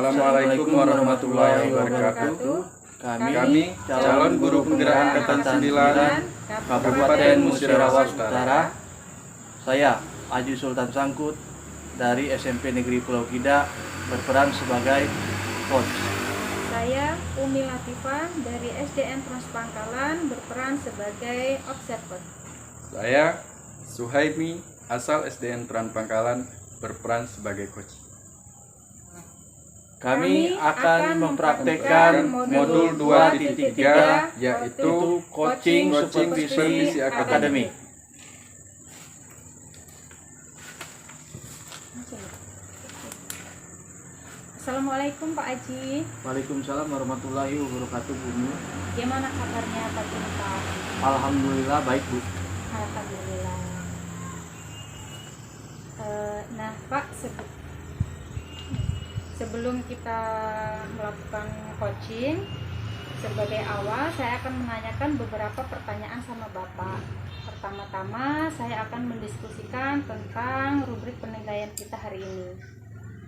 Assalamualaikum warahmatullahi wabarakatuh. Kami calon guru penggerak Angkatan 9 Kabupaten Musirawas Utara. Saya Aji Sultan Sangkut dari SMP Negeri Pulau Kida berperan sebagai coach. Saya Umi Latifah dari SDN Transpangkalan berperan sebagai observer. Saya Suhaimi asal SDN Transpangkalan berperan sebagai coach. Kami akan mempraktekkan modul 2.3 yaitu Coaching Supervisi Akademik. Assalamualaikum Pak Aji. Waalaikumsalam warahmatullahi wabarakatuh, Bu. Gimana kabarnya Pak Cinta? Alhamdulillah baik, Bu. Alhamdulillah. Nah Pak, sebelum kita melakukan coaching, sebagai awal saya akan menanyakan beberapa pertanyaan sama Bapak. Pertama-tama saya akan mendiskusikan tentang rubrik penilaian kita hari ini.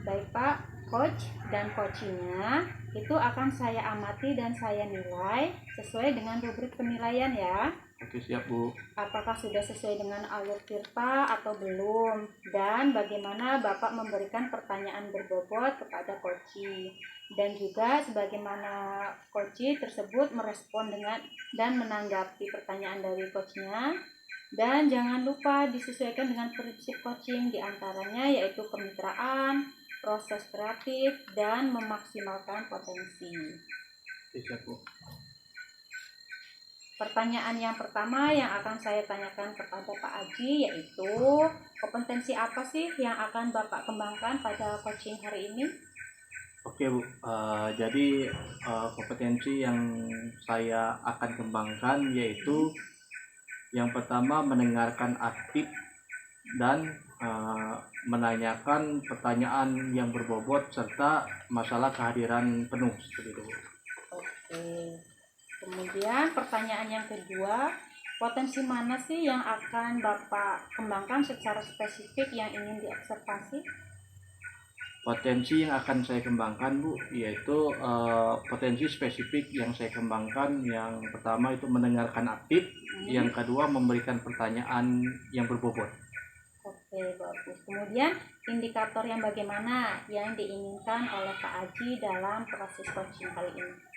Baik Pak, coach dan coachingnya itu akan saya amati dan saya nilai sesuai dengan rubrik penilaian ya. Oke, siap, Bu. Apakah sudah sesuai dengan alur tirta atau belum, dan bagaimana Bapak memberikan pertanyaan berbobot kepada coachi, dan juga sebagaimana coachi tersebut merespon dengan dan menanggapi pertanyaan dari coachnya. Dan jangan lupa disesuaikan dengan prinsip coaching, diantaranya yaitu kemitraan, proses kreatif, dan memaksimalkan potensi. Oke, siap, Bu. Pertanyaan yang pertama yang akan saya tanyakan kepada Pak Aji yaitu kompetensi apa sih yang akan Bapak kembangkan pada coaching hari ini? Oke, Bu. Jadi kompetensi yang saya akan kembangkan yaitu yang pertama mendengarkan aktif dan menanyakan pertanyaan yang berbobot serta masalah kehadiran penuh seperti itu. Oke. Kemudian pertanyaan yang kedua, potensi mana sih yang akan Bapak kembangkan secara spesifik yang ingin diobservasi? Potensi yang akan saya kembangkan, Bu, yaitu potensi spesifik yang saya kembangkan yang pertama itu mendengarkan aktif, yang kedua memberikan pertanyaan yang berbobot. Oke, bagus. Kemudian indikator yang bagaimana yang diinginkan oleh Pak Aji dalam proses coaching kali ini?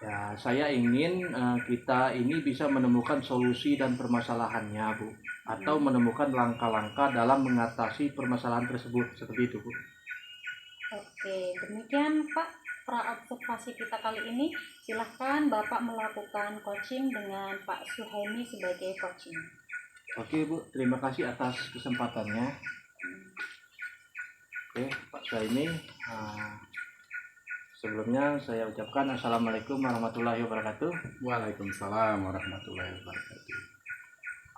Ya, saya ingin kita ini bisa menemukan solusi dan permasalahannya, Bu, atau menemukan langkah-langkah dalam mengatasi permasalahan tersebut seperti itu, Bu. Oke, demikian Pak praobservasi kita kali ini. Silahkan Bapak melakukan coaching dengan Pak Suhaimi sebagai coaching. Oke, Bu, terima kasih atas kesempatannya. Oke, Pak Suhaimi, sebelumnya saya ucapkan Assalamualaikum warahmatullahi wabarakatuh. Waalaikumsalam warahmatullahi wabarakatuh.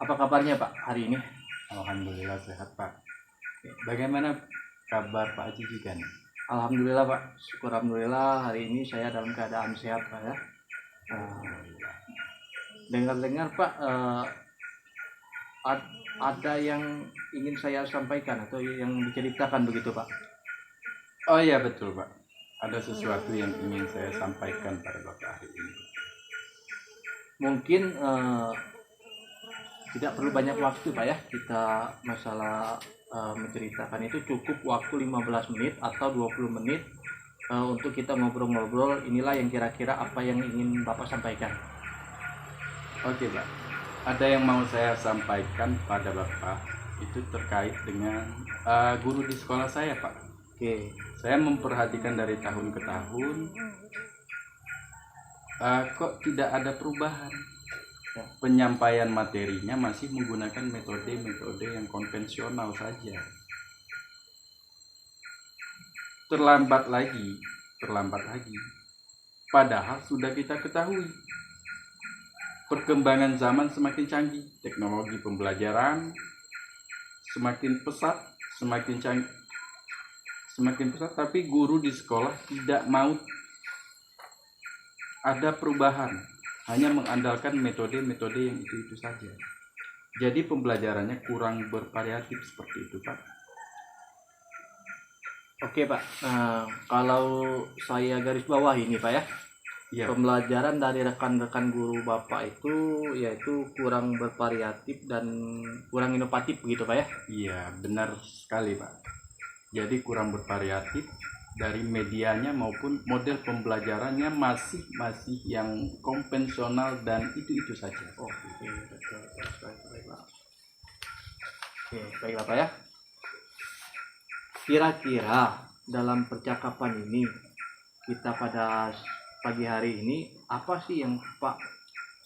Apa kabarnya Pak hari ini? Alhamdulillah sehat Pak. Bagaimana kabar Pak Aji juga nih? Alhamdulillah Pak, syukur alhamdulillah hari ini saya dalam keadaan sehat Pak ya. Dengar-dengar Pak ada yang ingin saya sampaikan atau yang diceritakan begitu Pak? Oh iya betul Pak. Ada sesuatu yang ingin saya sampaikan pada Bapak hari ini. Mungkin tidak perlu banyak waktu Pak ya, kita masalah menceritakan itu cukup waktu 15 menit atau 20 menit untuk kita ngobrol-ngobrol. Inilah yang kira-kira apa yang ingin Bapak sampaikan. Oke Pak, ada yang mau saya sampaikan pada Bapak itu terkait dengan guru di sekolah saya Pak. Oke. Saya memperhatikan dari tahun ke tahun kok tidak ada perubahan. Penyampaian materinya masih menggunakan metode-metode yang konvensional saja. Terlambat lagi. Padahal sudah kita ketahui perkembangan zaman semakin canggih, teknologi pembelajaran semakin pesat, tapi guru di sekolah tidak mau ada perubahan, hanya mengandalkan metode-metode yang itu saja. Jadi pembelajarannya kurang bervariatif seperti itu Pak. Oke Pak, nah kalau saya garis bawah ini Pak ya, Iya, pembelajaran dari rekan-rekan guru Bapak itu yaitu kurang bervariatif dan kurang inovatif begitu Pak ya? iya benar sekali Pak. Jadi kurang bervariatif dari medianya maupun model pembelajarannya masih yang konvensional dan itu saja. Oke, betul, baiklah. Oke, baiklah Pak ya. Kira-kira dalam percakapan ini kita pada pagi hari ini apa sih yang Pak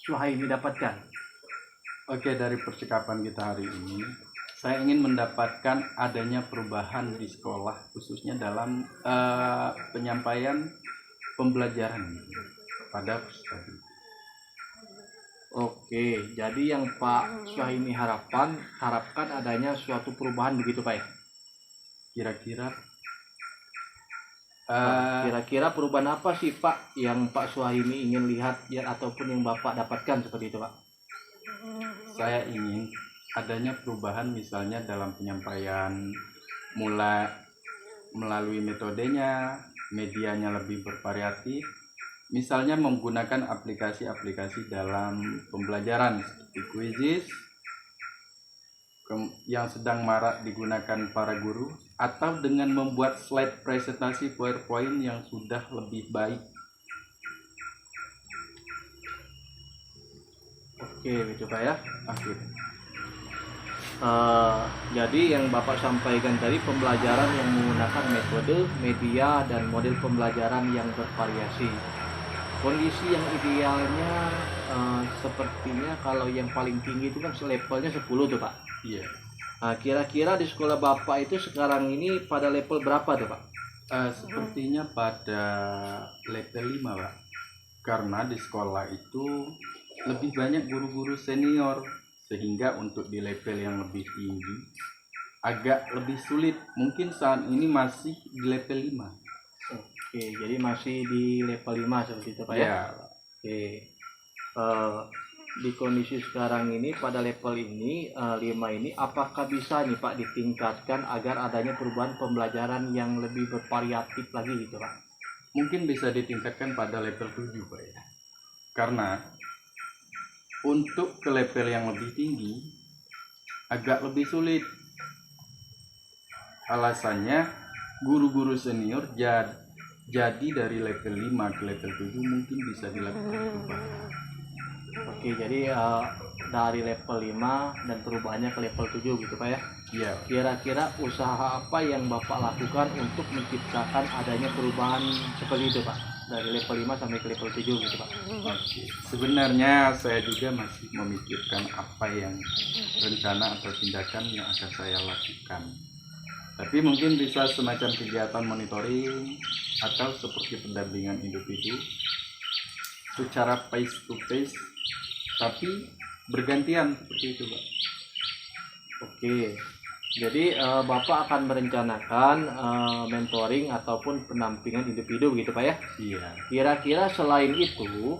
Suhaimi dapatkan? Oke, dari percakapan kita hari ini, saya ingin mendapatkan adanya perubahan di sekolah, khususnya dalam penyampaian pembelajaran pada peserta didik. Oke, jadi yang Pak Suhaimi harapkan adanya suatu perubahan begitu Pak ya? Kira-kira Kira-kira perubahan apa sih Pak yang Pak Suhaimi ingin lihat ya ataupun yang Bapak dapatkan seperti itu Pak? saya ingin adanya perubahan misalnya dalam penyampaian melalui metodenya, medianya lebih bervariatif, misalnya menggunakan aplikasi-aplikasi dalam pembelajaran seperti Quizizz yang sedang marak digunakan para guru, atau dengan membuat slide presentasi PowerPoint yang sudah lebih baik. Oke, gitu Pak ya. Akhir. Jadi yang Bapak sampaikan tadi pembelajaran yang menggunakan metode, media, dan model pembelajaran yang bervariasi. Kondisi yang idealnya sepertinya kalau yang paling tinggi itu kan levelnya 10 tuh Pak. Iya. Nah, kira-kira di sekolah Bapak itu sekarang ini pada level berapa tuh Pak? Sepertinya pada level 5 Pak. Karena di sekolah itu lebih banyak guru-guru senior, sehingga untuk di level yang lebih tinggi agak lebih sulit. Mungkin saat ini masih di level 5. Oke, jadi masih di level 5 seperti itu Pak ya? Ya, Oke. Di kondisi sekarang ini pada level ini 5 ini apakah bisa nih Pak ditingkatkan agar adanya perubahan pembelajaran yang lebih bervariatif lagi gitu Pak? mungkin bisa ditingkatkan pada level 7 Pak ya. Karena untuk ke level yang lebih tinggi agak lebih sulit. Alasannya guru-guru senior jadi dari level 5 ke level 7 mungkin bisa dilakukan perubahan. Oke, jadi dari level 5 dan perubahannya ke level 7 gitu Pak ya? Iya. Kira-kira usaha apa yang Bapak lakukan untuk menciptakan adanya perubahan seperti itu Pak? Dari level 5 sampai ke level 7 gitu Pak? Oke. Sebenarnya saya juga masih memikirkan apa yang rencana atau tindakan yang akan saya lakukan. Tapi mungkin bisa semacam kegiatan monitoring atau seperti pendampingan individu secara face to face, tapi bergantian seperti itu Pak. Oke, jadi Bapak akan merencanakan mentoring ataupun pendampingan individu gitu Pak ya? Iya. Kira-kira selain itu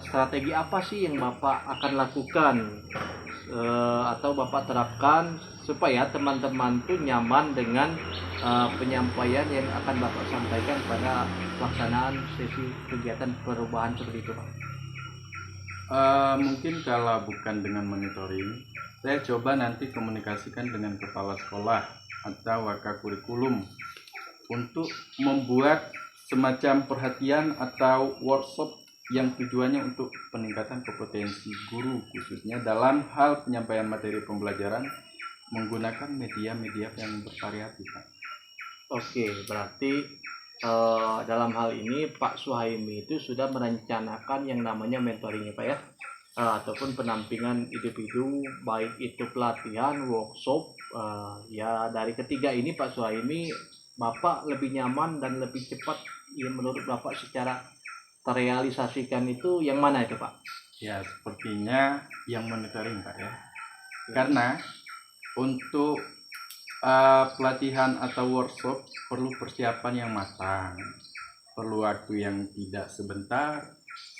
strategi apa sih yang Bapak akan lakukan atau Bapak terapkan supaya teman-teman tuh nyaman dengan penyampaian yang akan Bapak sampaikan pada pelaksanaan sesi kegiatan perubahan seperti itu Pak? Mungkin kalau bukan dengan monitoring, saya coba nanti komunikasikan dengan kepala sekolah atau wakakurikulum untuk membuat semacam perhatian atau workshop yang tujuannya untuk peningkatan kompetensi guru, khususnya dalam hal penyampaian materi pembelajaran menggunakan media-media yang bervariatif. Oke, berarti dalam hal ini Pak Suhaimi itu sudah merencanakan yang namanya mentoring ya Pak ya, ataupun pendampingan individu, baik itu pelatihan, workshop. Ya dari ketiga ini Pak Suhaimi, Bapak lebih nyaman dan lebih cepat ya menurut Bapak secara terrealisasikan itu yang mana itu Pak? Ya, sepertinya yang monitoring Pak ya. Karena untuk pelatihan atau workshop perlu persiapan yang matang, perlu waktu yang tidak sebentar,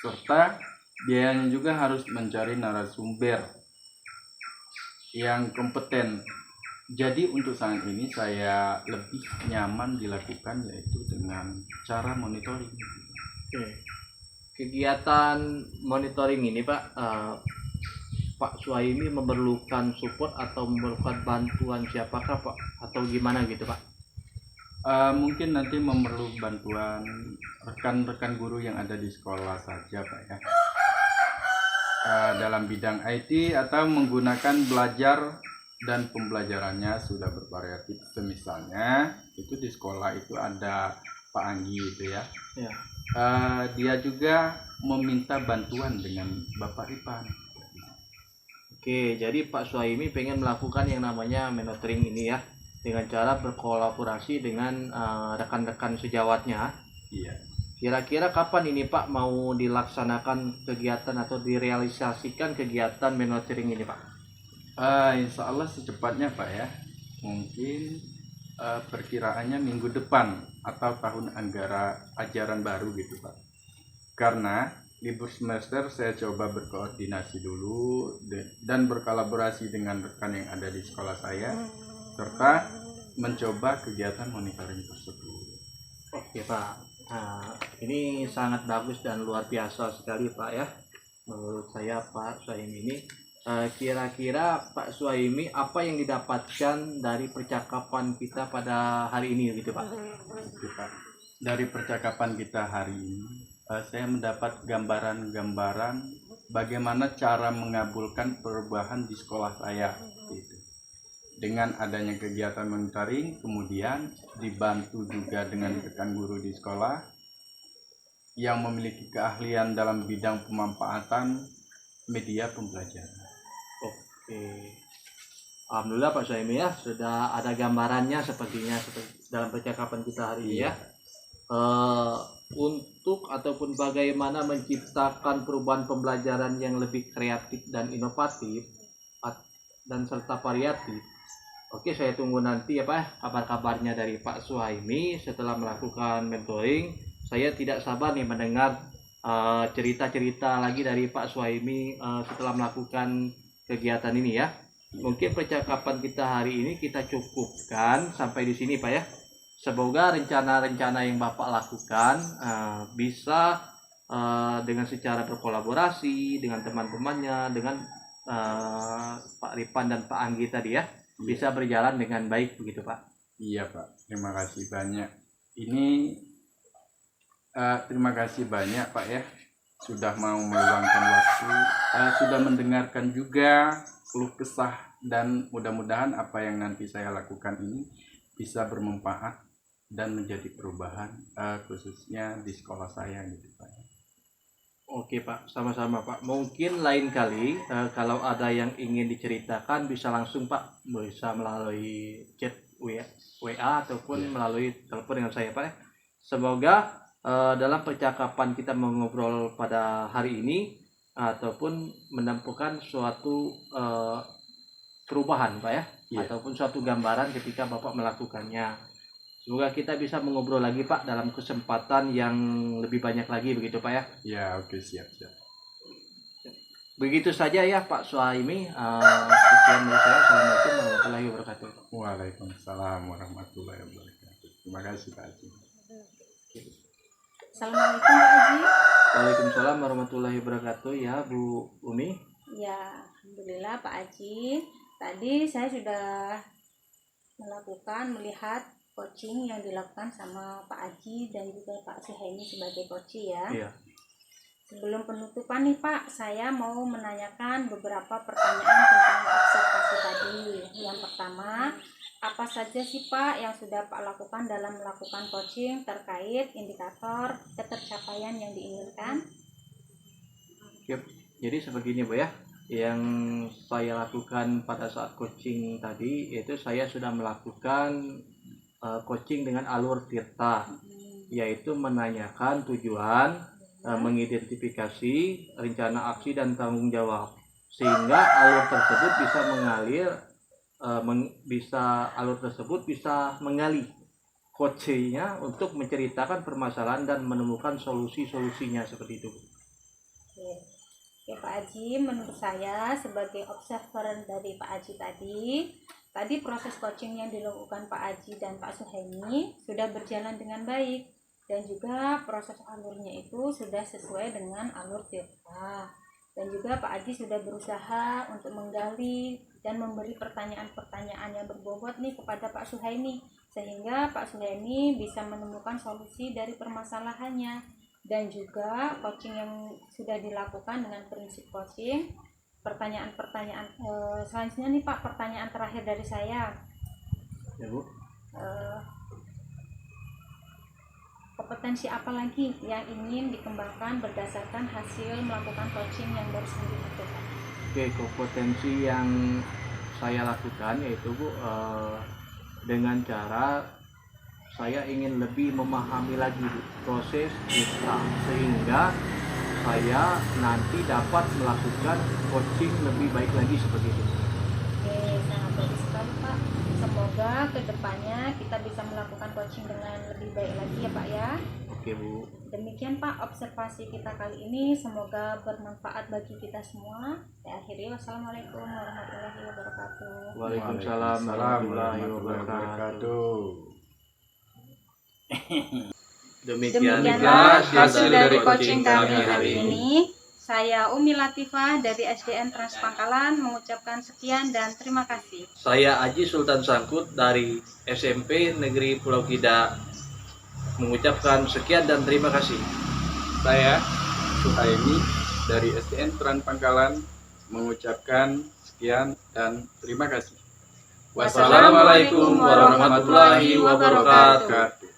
serta biayanya juga harus mencari narasumber yang kompeten Jadi untuk saat ini saya lebih nyaman dilakukan yaitu dengan cara monitoring. Oke. Kegiatan monitoring ini Pak, Pak Suhaimi memerlukan support atau memerlukan bantuan siapakah Pak, atau gimana gitu Pak? Mungkin nanti memerlukan bantuan rekan-rekan guru yang ada di sekolah saja Pak ya. Dalam bidang IT atau menggunakan belajar dan pembelajarannya sudah bervariatif. Semisalnya itu di sekolah itu ada Pak Anggi itu ya. Ya. Dia juga meminta bantuan dengan Bapak Ipan. Oke, jadi Pak Suhaimi pengen melakukan yang namanya monitoring ini ya, dengan cara berkolaborasi dengan rekan-rekan sejawatnya. Iya. Kira-kira kapan ini Pak mau dilaksanakan kegiatan atau direalisasikan kegiatan monitoring ini Pak? Insya Allah secepatnya Pak ya. Mungkin perkiraannya minggu depan atau tahun ajaran baru gitu Pak. Karena libur semester saya coba berkoordinasi dulu dan berkolaborasi dengan rekan yang ada di sekolah saya serta mencoba kegiatan monitoring tersebut. Oke Pak. Nah, ini sangat bagus dan luar biasa sekali Pak ya. Menurut saya Pak Suhaimi ini, kira-kira Pak Suhaimi apa yang didapatkan dari percakapan kita pada hari ini gitu Pak? Oke, Pak. Dari percakapan kita hari ini, saya mendapat gambaran-gambaran bagaimana cara mengabulkan perubahan di sekolah saya. Gitu. Dengan adanya kegiatan monitoring, kemudian dibantu juga dengan rekan guru di sekolah yang memiliki keahlian dalam bidang pemanfaatan media pembelajaran. Oke. Alhamdulillah Pak Suhaimi ya, sudah ada gambarannya sepertinya dalam percakapan kita hari ini ya. Untuk ataupun bagaimana menciptakan perubahan pembelajaran yang lebih kreatif dan inovatif dan serta variatif. Oke, saya tunggu nanti ya Pak kabar-kabarnya dari Pak Suhaimi setelah melakukan mentoring. Saya tidak sabar nih mendengar cerita-cerita lagi dari Pak Suhaimi setelah melakukan kegiatan ini ya. Mungkin percakapan kita hari ini kita cukupkan sampai di sini Pak ya. Semoga rencana-rencana yang Bapak lakukan bisa dengan secara berkolaborasi dengan teman-temannya, dengan Pak Ripan dan Pak Anggi tadi ya, bisa berjalan dengan baik begitu Pak. Iya Pak, terima kasih banyak. Terima kasih banyak Pak ya, sudah mau meluangkan waktu, sudah mendengarkan juga keluh kesah, dan mudah-mudahan apa yang nanti saya lakukan ini bisa bermanfaat dan menjadi perubahan khususnya di sekolah saya gitu Pak. Oke Pak, sama-sama Pak. Mungkin lain kali kalau ada yang ingin diceritakan bisa langsung Pak, bisa melalui chat WA ataupun melalui telepon dengan saya Pak ya. Semoga dalam percakapan kita mengobrol pada hari ini ataupun menemukan suatu perubahan Pak ya, ataupun suatu gambaran ketika Bapak melakukannya. Semoga kita bisa mengobrol lagi Pak dalam kesempatan yang lebih banyak lagi begitu Pak ya. Ya, oke, siap. Begitu saja ya Pak Suhaimi. Sekian dari saya. Assalamualaikum warahmatullahi wabarakatuh. Waalaikumsalam warahmatullahi wabarakatuh. Terima kasih Pak Haji. Assalamualaikum Pak Haji. Waalaikumsalam warahmatullahi wabarakatuh ya Bu Umi. Ya, alhamdulillah Pak Haji. Tadi saya sudah melihat coaching yang dilakukan sama Pak Haji dan juga Pak Suhaimi sebagai coach ya. Iya. Sebelum penutupan nih Pak, saya mau menanyakan beberapa pertanyaan tentang observasi tadi. Yang pertama, apa saja sih Pak yang sudah Pak lakukan dalam melakukan coaching terkait indikator ketercapaian yang diinginkan? Yep. Jadi seperti ini Bu ya. Yang saya lakukan pada saat coaching tadi yaitu saya sudah melakukan coaching dengan alur Tirta, yaitu menanyakan tujuan, mengidentifikasi rencana aksi dan tanggung jawab, sehingga alur tersebut bisa mengalih coachingnya untuk menceritakan permasalahan dan menemukan solusinya seperti itu. Oke Pak Haji, menurut saya sebagai observer dari Pak Haji tadi, tadi proses coaching yang dilakukan Pak Aji dan Pak Suhaimi sudah berjalan dengan baik, dan juga proses alurnya itu sudah sesuai dengan alur Tirta. Dan juga Pak Aji sudah berusaha untuk menggali dan memberi pertanyaan-pertanyaan yang berbobot nih kepada Pak Suhaimi, sehingga Pak Suhaimi bisa menemukan solusi dari permasalahannya. Dan juga coaching yang sudah dilakukan dengan prinsip coaching, pertanyaan-pertanyaan selanjutnya nih Pak, pertanyaan terakhir dari saya. Ya Bu. Kompetensi apa lagi yang ingin dikembangkan berdasarkan hasil melakukan coaching yang barusan dilakukan? Oke, kompetensi yang saya lakukan yaitu Bu, dengan cara saya ingin lebih memahami lagi Bu, proses kita, sehingga saya nanti dapat melakukan coaching lebih baik lagi seperti itu. Oke, sangat bagus sekali Pak. Semoga kedepannya kita bisa melakukan coaching dengan lebih baik lagi ya Pak ya. Oke Bu. Demikian Pak observasi kita kali ini, semoga bermanfaat bagi kita semua. Saya akhiri, wassalamualaikum warahmatullahi wabarakatuh. Waalaikumsalam warahmatullahi wabarakatuh. Demikianlah hasil dari coaching kami hari ini. Saya Umi Latifah dari SDN Trans Pangkalan mengucapkan sekian dan terima kasih. Saya Aji Sultan Sangkut dari SMP Negeri Pulau Kida mengucapkan sekian dan terima kasih. Saya Suhaimi dari SDN Trans Pangkalan mengucapkan sekian dan terima kasih. Wassalamualaikum warahmatullahi wabarakatuh.